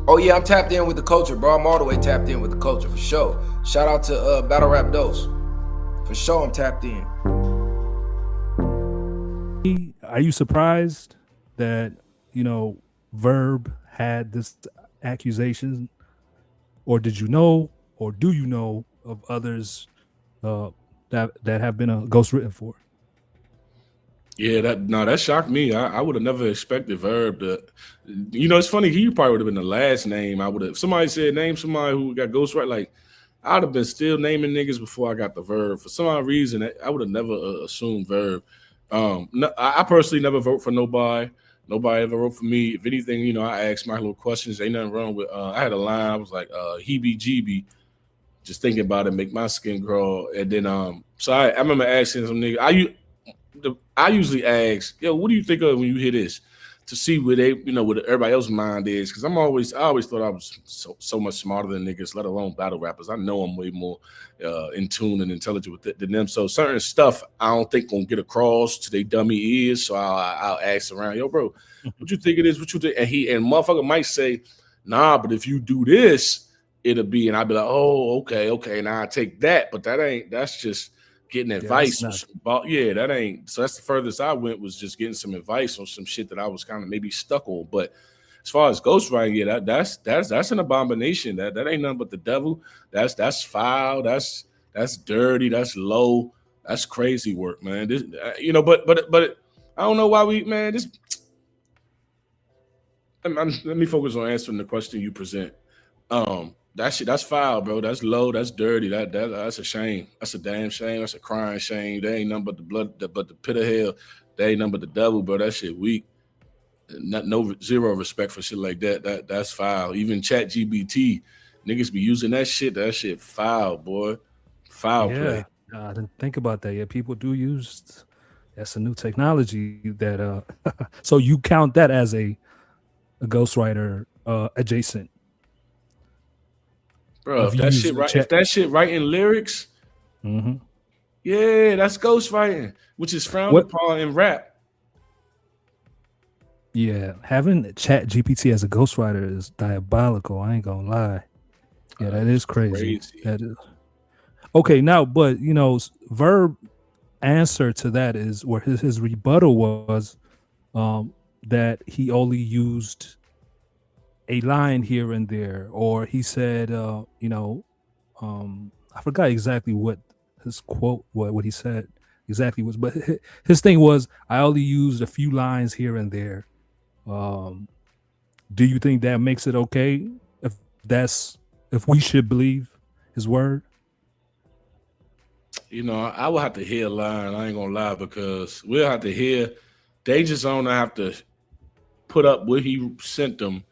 Oh yeah, I'm tapped in with the culture, bro. I'm all the way tapped in with the culture for sure. Shout out to battlerapdose. For sure, I'm tapped in. Are you surprised that Verb had this accusation, or did you know, or do you know of others uh, that have been ghost written for? Yeah, that shocked me. I would have never expected Verb to. It's funny. He probably would have been the last name. I would have. If somebody said name somebody who got ghostwrite, like I'd have been still naming niggas before I got the Verb. For some odd reason, I would have never assumed Verb. No, I personally never vote for nobody. Nobody ever wrote for me. If anything, I asked my little questions. Ain't nothing wrong with. I had a line. I was like, "Heebie jeebie." Just thinking about it, make my skin crawl. And then, so I remember asking some nigga. I usually ask, yo, what do you think of when you hear this? To see where they, what everybody else's mind is. Because I always thought I was so much smarter than niggas, let alone battle rappers. I know I'm way more in tune and intelligent with it than them. So certain stuff I don't think gonna get across to their dummy ears. So I'll ask around, yo, bro, what you think it is? What you think? And motherfucker might say, nah, but if you do this, it'll be, and I'd be like, oh, okay, now I take that, but that's just getting Yeah, that's advice. not. Yeah, that ain't. So that's the furthest I went, was just getting some advice on some shit that I was kind of maybe stuck on. But as far as ghostwriting, yeah, that's an abomination. That ain't nothing but the devil. That's foul. That's dirty. That's low. That's crazy work, man. This, but I don't know why we, man. This. Let me focus on answering the question you present. That shit, that's foul, bro. That's low. That's dirty. That's a shame. That's a damn shame. That's a crying shame. There ain't nothing but the blood, but the pit of hell. There ain't nothing but the devil, bro. That shit weak. Not no zero respect for shit like that. That's foul. Even Chat GBT, niggas be using that shit. That shit foul, boy. Foul Yeah, play. I didn't think about that. Yeah, people do use. That's a new technology that. So you count that as a ghostwriter adjacent Bro, of if you that shit using the right, if chat. that shit writing lyrics, Hmm. yeah, that's ghostwriting, which is frowned What? upon in rap. Yeah, having Chat GPT as a ghostwriter is diabolical. I ain't gonna lie. Yeah, that is It's crazy. crazy. That is okay now, but Verb answer to that is, where his rebuttal was, um, that he only used a line here and there, or he said, I forgot exactly what his quote, what he said exactly was, but his thing was, I only used a few lines here and there. Um, do you think that makes it okay if we should believe his word? I will have to hear a line. I ain't gonna lie, because we'll have to hear Danger Zone. I have to put up what he sent them,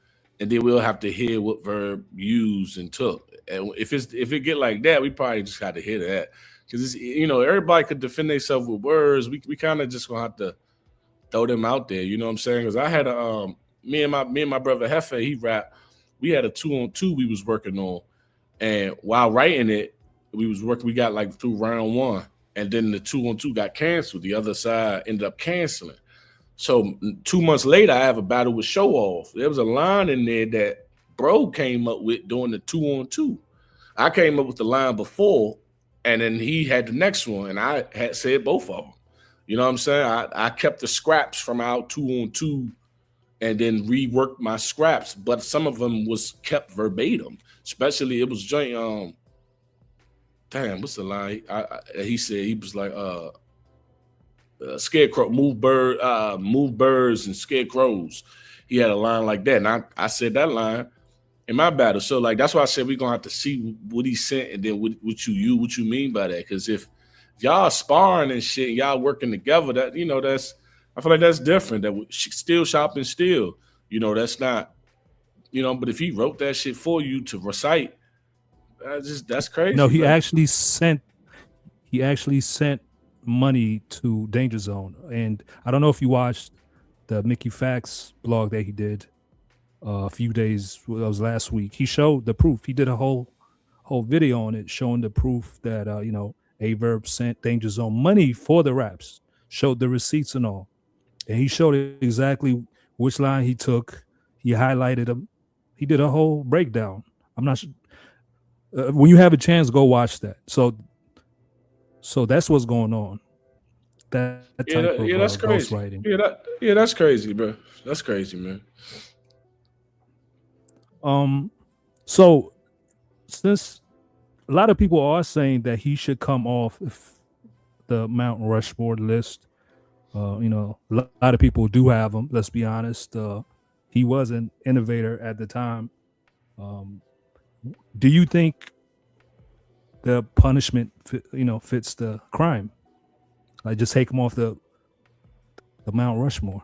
and then we'll have to hear what Verb used and took. And if it get like that, we probably just got to hear that, because everybody could defend themselves with words. We kind of just gonna have to throw them out there. You know what I'm saying? Because I had a me and my brother Hefe, he rap. We had a 2-on-2 we was working on, and while writing it, we was working. We got like through round one, and then the 2-on-2 got canceled. The other side ended up canceling. So 2 months later, I have a battle with Show Off. There was a line in there that Bro came up with during the 2-on-2. I came up with the line before, and then he had the next one, and I had said both of them. You know what I'm saying? I kept the scraps from our 2-on-2 and then reworked my scraps, but some of them was kept verbatim. Especially it was joint. Damn, what's the line? He said, he was like, scarecrow, move birds and scarecrows. He had a line like that, and I said that line in my battle. So like that's why I said we're gonna have to see what he sent, and then what you mean by that. Because if y'all sparring and shit, and y'all working together, that's, I feel like that's different. That still shopping still, that's not, But if he wrote that shit for you to recite, that's No, crazy, man. he actually sent money to Danger Zone, and I don't know if you watched the Mickey Facts blog that he did a few days. Well, that was last week. He showed the proof. He did a whole video on it, showing the proof that A Verb sent Danger Zone money for the raps. Showed the receipts and all, and he showed exactly which line he took. He highlighted them, He did a whole breakdown. I'm not sure. When you have a chance, go watch that. So that's what's going on. That type of that's crazy. ghostwriting. That's crazy, bro. That's crazy, man. So since a lot of people are saying that he should come off the Mount Rushmore list, you know, a lot of people do have him. Let's be honest. He was an innovator at the time. Do you think the punishment, fits the crime? Like, just take him off the Mount Rushmore.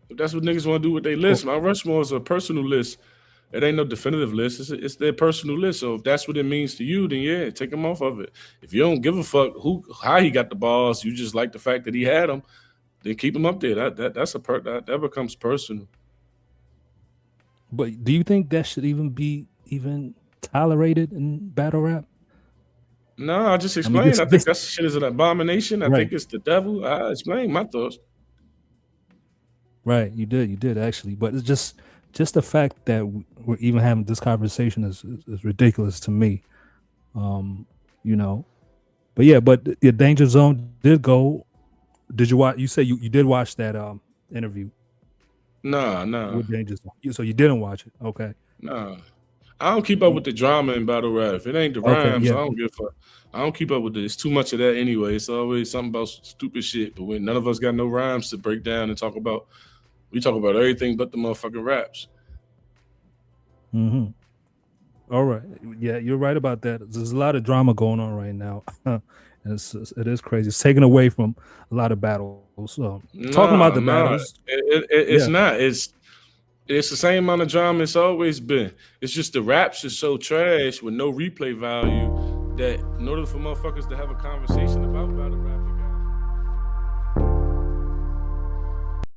If that's what niggas want to do with their list, Mount Rushmore is a personal list. It ain't no definitive list. It's their personal list. So if that's what it means to you, then yeah, take him off of it. If you don't give a fuck how he got the balls, you just like the fact that he had them, then keep him up there. That becomes personal. But do you think that should even be tolerated in battle rap? No, I just explained. I think that shit is an abomination. I think it's the devil. I explained my thoughts. Right, you did actually. But it's just the fact that we're even having this conversation is ridiculous to me. You know. But yeah, the Danger Zone did go. Did you watch? You say you did watch that interview. No. With Danger Zone. So you didn't watch it. Okay. No. I don't keep up with the drama in battle rap. If it ain't the rhymes, I don't give a fuck. I don't keep up with it. It's too much of that anyway. It's always something about stupid shit. But when none of us got no rhymes to break down and talk about, we talk about everything but the motherfucking raps. Mm-hmm. All right. Yeah, you're right about that. There's a lot of drama going on right now. It is crazy. It's taken away from a lot of battles. Talking about the battles. It's not. It's the same amount of drama it's always been. It's just the raps is so trash with no replay value that in order for motherfuckers to have a conversation about battle rap,